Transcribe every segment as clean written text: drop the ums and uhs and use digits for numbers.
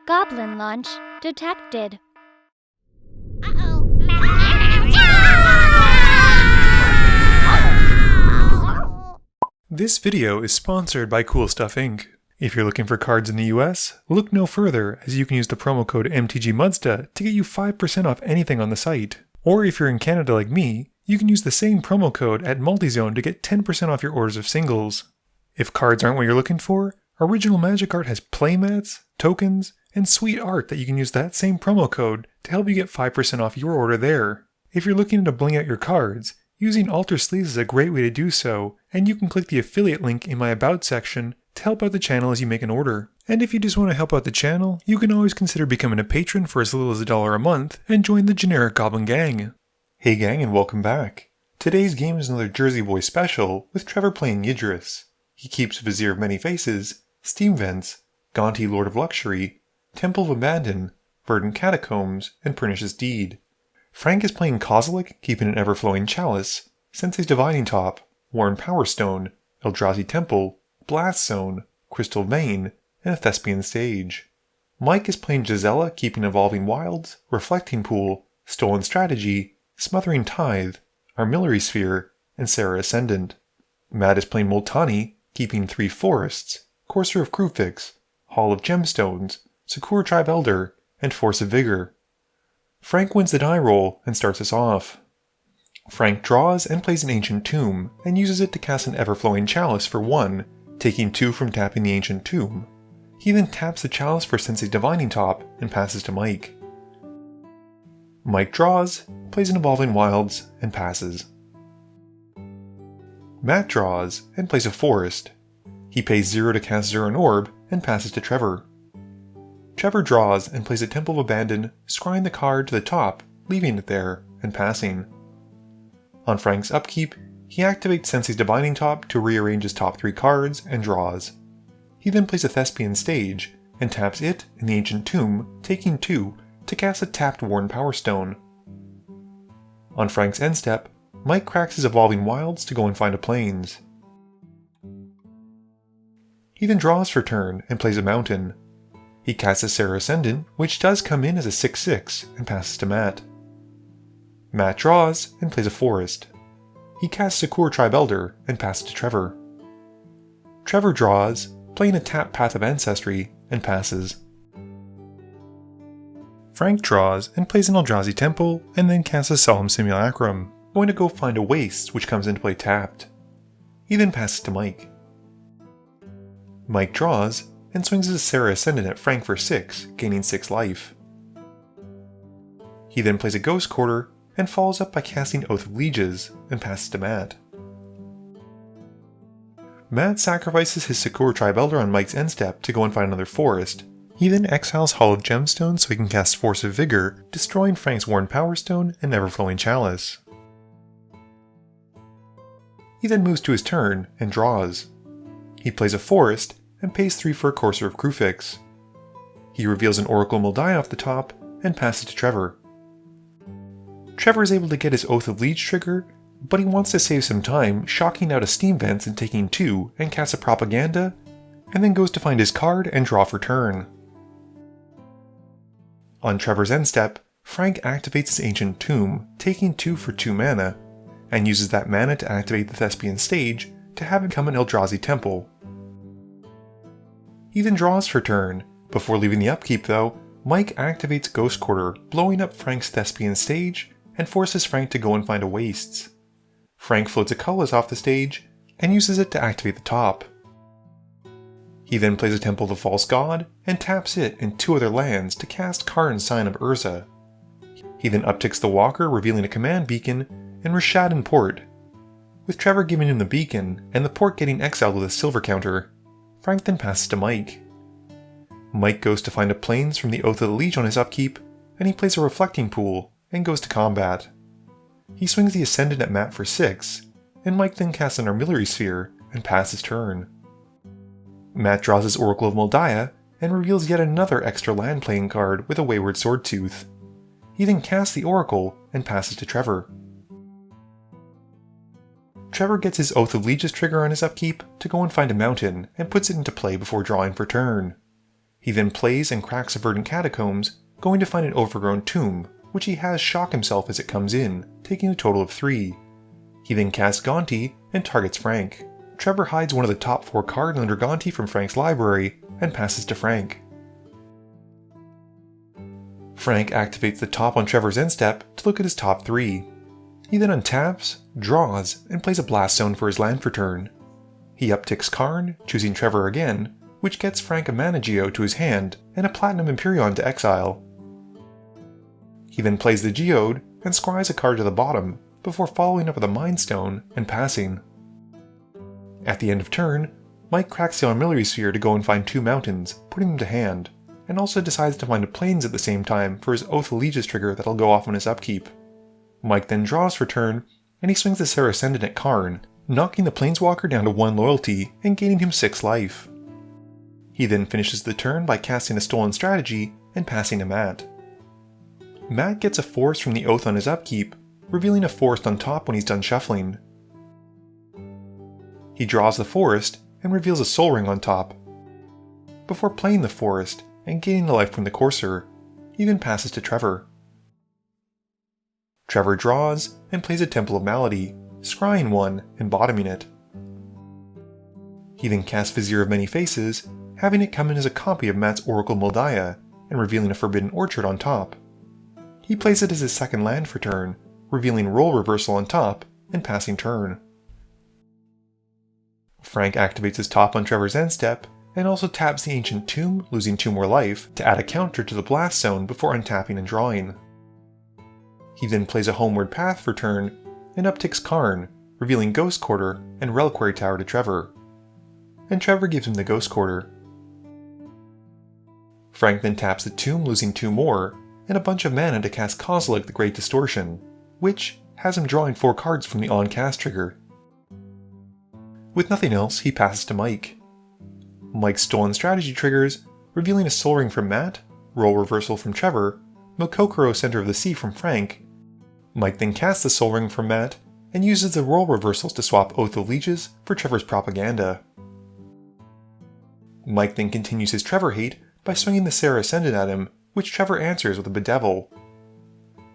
Goblin launch detected. This video is sponsored by Cool Stuff Inc. If you're looking for cards in the US, look no further as you can use the promo code MTGMUDSTA to get you 5% off anything on the site. Or if you're in Canada like me, you can use the same promo code at Multizone to get 10% off your orders of singles. If cards aren't what you're looking for, Original Magic Art has playmats, tokens, and sweet art that you can use that same promo code to help you get 5% off your order there. If you're looking to bling out your cards, using Alter Sleeves is a great way to do so, and you can click the affiliate link in my About section to help out the channel as you make an order. And if you just want to help out the channel, you can always consider becoming a patron for as little as $1 a month and join the generic Goblin Gang. Hey gang, and welcome back. Today's game is another Jersey Boy special with Trevor playing Yidris. He keeps Vizier of Many Faces, Steam Vents, Gonti Lord of Luxury, Temple of Abandon, Verdant Catacombs, and Pernicious Deed. Frank is playing Kozilek, keeping an Ever-Flowing Chalice, Sensei's Divining Top, Worn Power Stone, Eldrazi Temple, Blast Zone, Crystal Vein, and a Thespian Stage. Mike is playing Gisela, keeping Evolving Wilds, Reflecting Pool, Stolen Strategy, Smothering Tithe, Armillary Sphere, and Sarah Ascendant. Matt is playing Multani, keeping 3 Forests, Courser of Krufix, Hall of Gemstones, Sakura Tribe Elder, and Force of Vigor. Frank wins the die roll and starts us off. Frank draws and plays an Ancient Tomb and uses it to cast an Ever-Flowing Chalice for 1, taking 2 from tapping the Ancient Tomb. He then taps the Chalice for Sensei's Divining Top and passes to Mike. Mike draws, plays an Evolving Wilds, and passes. Matt draws and plays a Forest. He pays 0 to cast Zuran Orb and passes to Trevor. Trevor draws and plays a Temple of Abandon, scrying the card to the top, leaving it there, and passing. On Frank's upkeep, he activates Sensei's Divining Top to rearrange his top 3 cards and draws. He then plays a Thespian Stage, and taps it in the Ancient Tomb, taking 2, to cast a tapped Worn Power Stone. On Frank's end step, Mike cracks his Evolving Wilds to go and find a Plains. He then draws for turn and plays a Mountain. He casts a Sarah Ascendant, which does come in as a 6/6, and passes to Matt. Matt draws and plays a Forest. He casts Sakura Tribe Elder and passes to Trevor. Trevor draws, playing a tap Path of Ancestry, and passes. Frank draws and plays an Eldrazi Temple, and then casts a Solemn Simulacrum, going to go find a Waste, which comes into play tapped. He then passes to Mike. Mike draws, and swings his Sarah Ascendant at Frank for 6, gaining 6 life. He then plays a Ghost Quarter, and follows up by casting Oath of Lieges, and passes to Matt. Matt sacrifices his Sakura Tribe Elder on Mike's end step to go and find another Forest. He then exiles Hall of Gemstones so he can cast Force of Vigor, destroying Frank's Worn Power Stone and Ever-Flowing Chalice. He then moves to his turn, and draws. He plays a Forest, and pays 3 for a Courser of Krufix. He reveals an Oracle Moldiah off the top, and passes to Trevor. Trevor is able to get his Oath of Liege trigger, but he wants to save some time, shocking out a Steam Vents and taking 2, and casts a Propaganda, and then goes to find his card and draw for turn. On Trevor's end step, Frank activates his Ancient Tomb, taking 2 for 2 mana, and uses that mana to activate the Thespian Stage to have it become an Eldrazi Temple. He then draws for turn. Before leaving the upkeep though, Mike activates Ghost Quarter, blowing up Frank's Thespian Stage, and forces Frank to go and find a Wastes. Frank floats a Cullis off the stage, and uses it to activate the top. He then plays a Temple of the False God, and taps it and 2 other lands to cast Karn's Sign of Urza. He then upticks the Walker, revealing a command beacon, and Rishadan Port. With Trevor giving him the beacon, and the port getting exiled with a silver counter, Frank then passes to Mike. Mike goes to find a Plains from the Oath of the Liege on his upkeep, and he plays a Reflecting Pool, and goes to combat. He swings the Ascendant at Matt for 6, and Mike then casts an Armillary Sphere, and passes turn. Matt draws his Oracle of Moldiah, and reveals yet another extra land playing card with a Wayward Swordtooth. He then casts the Oracle, and passes to Trevor. Trevor gets his Oath of Lieges trigger on his upkeep to go and find a mountain, and puts it into play before drawing for turn. He then plays and cracks a verdant catacombs, going to find an overgrown tomb, which he has shock himself as it comes in, taking a total of 3. He then casts Gonti and targets Frank. Trevor hides one of the top 4 cards under Gonti from Frank's library and passes to Frank. Frank activates the top on Trevor's end step to look at his top 3. He then untaps, draws, and plays a Blast Zone for his land for turn. He upticks Karn, choosing Trevor again, which gets Frank a Mana Geo to his hand and a Platinum Empyrean to exile. He then plays the Geode and scries a card to the bottom before following up with a Mind Stone and passing. At the end of turn, Mike cracks the Armillary Sphere to go and find 2 mountains, putting them to hand, and also decides to find a Plains at the same time for his Oath of Allegiance trigger that'll go off on his upkeep. Mike then draws for turn, and he swings the Serra Ascendant at Karn, knocking the Planeswalker down to 1 loyalty and gaining him 6 life. He then finishes the turn by casting a Stolen Strategy and passing to Matt. Matt gets a Forest from the Oath on his upkeep, revealing a Forest on top when he's done shuffling. He draws the Forest and reveals a Soul Ring on top. Before playing the Forest and gaining a life from the Courser, he then passes to Trevor. Trevor draws and plays a Temple of Malady, scrying one and bottoming it. He then casts Vizier of Many Faces, having it come in as a copy of Matt's Oracle Moldiah and revealing a Forbidden Orchard on top. He plays it as his second land for turn, revealing Role Reversal on top and passing turn. Frank activates his top on Trevor's end step and also taps the Ancient Tomb, losing 2 more life, to add a counter to the Blast Zone before untapping and drawing. He then plays a Homeward Path for turn and upticks Karn, revealing Ghost Quarter and Reliquary Tower to Trevor. And Trevor gives him the Ghost Quarter. Frank then taps the Tomb, losing 2 more, and a bunch of mana to cast Kozilek the Great Distortion, which has him drawing 4 cards from the on-cast trigger. With nothing else, he passes to Mike. Mike's Stolen Strategy triggers, revealing a Soul Ring from Matt, Role Reversal from Trevor, Mokokoro Center of the Sea from Frank. Mike then casts the Soul Ring from Matt, and uses the Role Reversals to swap Oath of Allegiance for Trevor's Propaganda. Mike then continues his Trevor hate by swinging the Serra Ascendant at him, which Trevor answers with a Bedevil.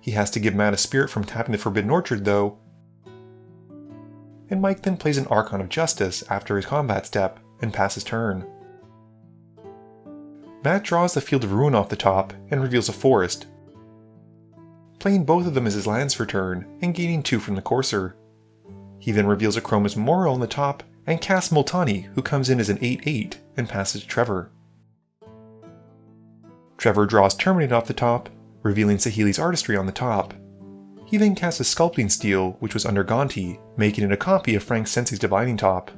He has to give Matt a Spirit from tapping the Forbidden Orchard though, and Mike then plays an Archon of Justice after his combat step and passes turn. Matt draws the Field of Ruin off the top and reveals a Forest, playing both of them as his lands for turn and gaining 2 from the Courser. He then reveals a Chroma's Memorial on the top and casts Multani, who comes in as an 8/8 and passes to Trevor. Trevor draws Terminate off the top, revealing Saheeli's Artistry on the top. He then casts a Sculpting Steel, which was under Gonti, making it a copy of Frank Sensei's Divining Top.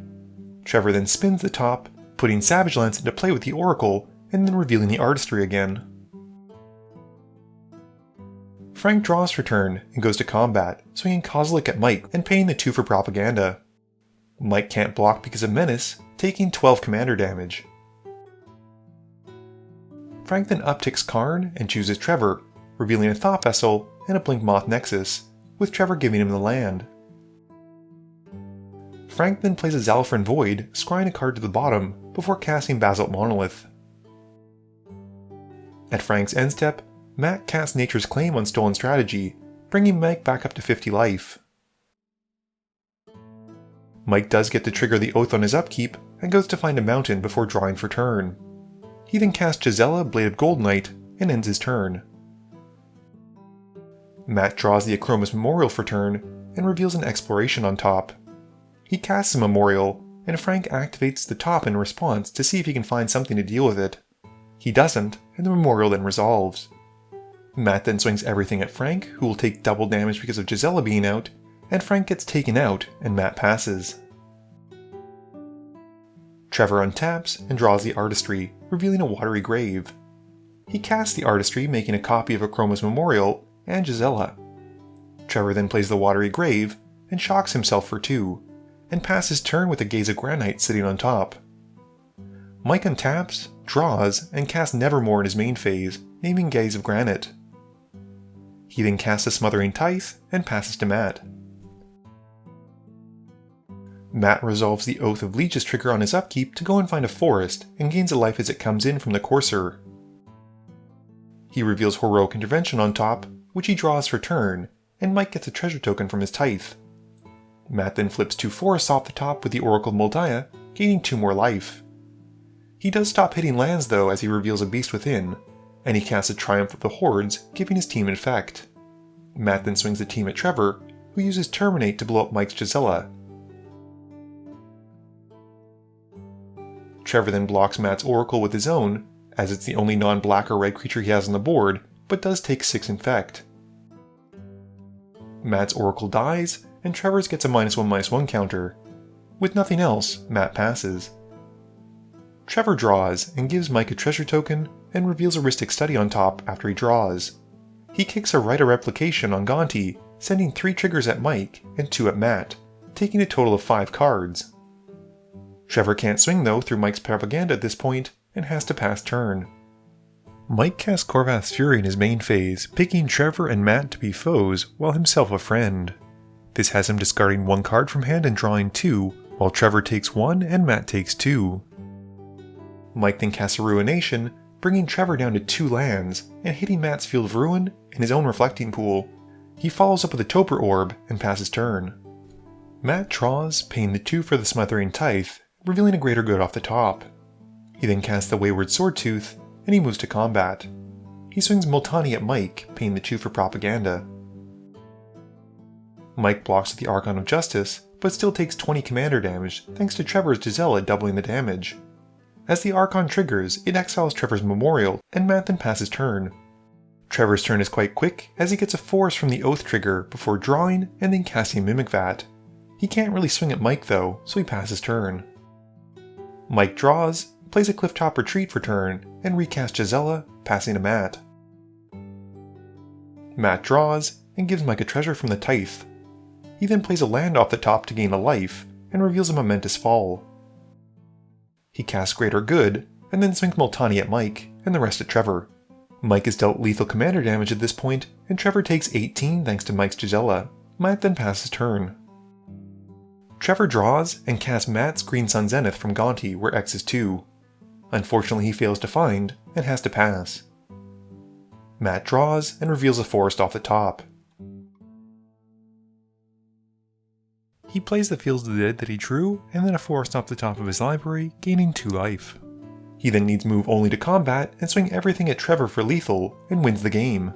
Trevor then spins the top, putting Savage Lance into play with the Oracle, and then revealing the Artistry again. Frank draws for turn and goes to combat, swinging Kozilek at Mike and paying the 2 for Propaganda. Mike can't block because of Menace, taking 12 commander damage. Frank then upticks Karn and chooses Trevor, revealing a Thought Vessel and a Blinkmoth Nexus, with Trevor giving him the land. Frank then plays a Zalfrin Void, scrying a card to the bottom before casting Basalt Monolith. At Frank's end step, Matt casts Nature's Claim on Stolen Strategy, bringing Mike back up to 50 life. Mike does get to trigger the Oath on his upkeep and goes to find a mountain before drawing for turn. He then casts Gisela, Blade of Goldnight, and ends his turn. Matt draws the Akromis Memorial for turn and reveals an Exploration on top. He casts a Memorial, and Frank activates the top in response to see if he can find something to deal with it. He doesn't, and the Memorial then resolves. Matt then swings everything at Frank, who will take double damage because of Gisela being out, and Frank gets taken out and Matt passes. Trevor untaps and draws the Artistry, revealing a Watery Grave. He casts the Artistry, making a copy of Akromis Memorial and Gisela. Trevor then plays the Watery Grave and shocks himself for 2, and passes turn with a Gaze of Granite sitting on top. Mike untaps, draws, and casts Nevermore in his main phase, naming Gaze of Granite. He then casts a Smothering Tithe and passes to Matt. Matt resolves the Oath of Leeches trigger on his upkeep to go and find a forest, and gains a life as it comes in from the courser. He reveals Heroic Intervention on top, which he draws for turn, and Mike gets a treasure token from his tithe. Matt then flips 2 forests off the top with the Oracle Multani, gaining 2 more life. He does stop hitting lands though as he reveals a Beast Within, and he casts a Triumph of the Hordes, giving his team an effect. Matt then swings the team at Trevor, who uses Terminate to blow up Mike's Gisela. Trevor then blocks Matt's Oracle with his own, as it's the only non-black or red creature he has on the board, but does take 6 Infect. Matt's Oracle dies, and Trevor's gets a -1/-1 counter. With nothing else, Matt passes. Trevor draws and gives Mike a treasure token and reveals a Rhystic Study on top after he draws. He kicks a Rite of Replication on Gonti, sending 3 triggers at Mike and 2 at Matt, taking a total of 5 cards. Trevor can't swing though through Mike's propaganda at this point and has to pass turn. Mike casts Corvath's Fury in his main phase, picking Trevor and Matt to be foes while himself a friend. This has him discarding 1 card from hand and drawing 2, while Trevor takes 1 and Matt takes 2. Mike then casts a Ruination, bringing Trevor down to 2 lands and hitting Matt's Field of Ruin in his own Reflecting Pool. He follows up with a Toper Orb and passes turn. Matt draws, paying the 2 for the Smothering Tithe, revealing a Greater Good off the top. He then casts the Wayward Swordtooth, and he moves to combat. He swings Multani at Mike, paying the 2 for Propaganda. Mike blocks with the Archon of Justice, but still takes 20 commander damage thanks to Trevor's Gisela doubling the damage. As the Archon triggers, it exiles Trevor's Memorial, and Matt then passes turn. Trevor's turn is quite quick, as he gets a Forest from the Oath trigger before drawing and then casting Mimic Vat. He can't really swing at Mike though, so he passes turn. Mike draws, plays a Clifftop Retreat for turn, and recasts Gisela, passing to Matt. Matt draws, and gives Mike a treasure from the Tithe. He then plays a land off the top to gain a life, and reveals a Momentous Fall. He casts Greater Good, and then swings Multani at Mike, and the rest at Trevor. Mike is dealt lethal commander damage at this point, and Trevor takes 18 thanks to Mike's Gisela. Matt then passes turn. Trevor draws, and casts Matt's Green Sun Zenith from Gonti, where X is 2. Unfortunately he fails to find, and has to pass. Matt draws, and reveals a forest off the top. He plays the Fields of the Dead that he drew, and then a forest off the top of his library, gaining 2 life. He then needs move only to combat, and swing everything at Trevor for lethal, and wins the game.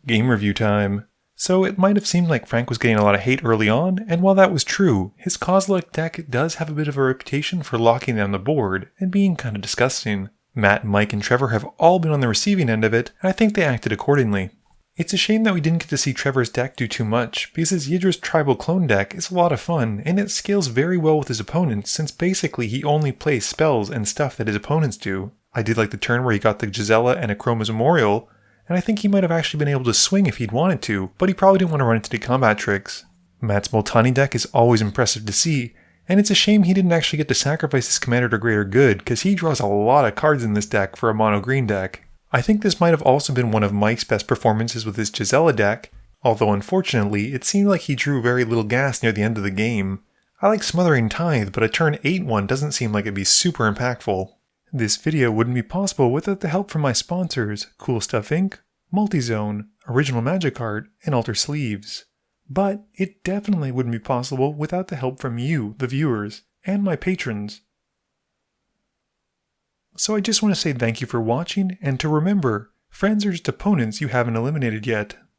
Game review time. So it might have seemed like Frank was getting a lot of hate early on, and while that was true, his Kozilek deck does have a bit of a reputation for locking down the board, and being kinda disgusting. Matt, Mike, and Trevor have all been on the receiving end of it, and I think they acted accordingly. It's a shame that we didn't get to see Trevor's deck do too much, because his Yidris tribal clone deck is a lot of fun, and it scales very well with his opponents since basically he only plays spells and stuff that his opponents do. I did like the turn where he got the Gisela and a Chroma's Memorial, and I think he might have actually been able to swing if he'd wanted to, but he probably didn't want to run into the combat tricks. Matt's Multani deck is always impressive to see, and it's a shame he didn't actually get to sacrifice his commander to Greater Good, because he draws a lot of cards in this deck for a mono green deck. I think this might have also been one of Mike's best performances with his Gisela deck, although unfortunately it seemed like he drew very little gas near the end of the game. I like Smothering Tithe, but a turn 8 one doesn't seem like it'd be super impactful. This video wouldn't be possible without the help from my sponsors, Cool Stuff Inc., Multizone, Original Magic Art, and Alter Sleeves. But it definitely wouldn't be possible without the help from you, the viewers, and my patrons. So I just want to say thank you for watching, and to remember, friends are just opponents you haven't eliminated yet.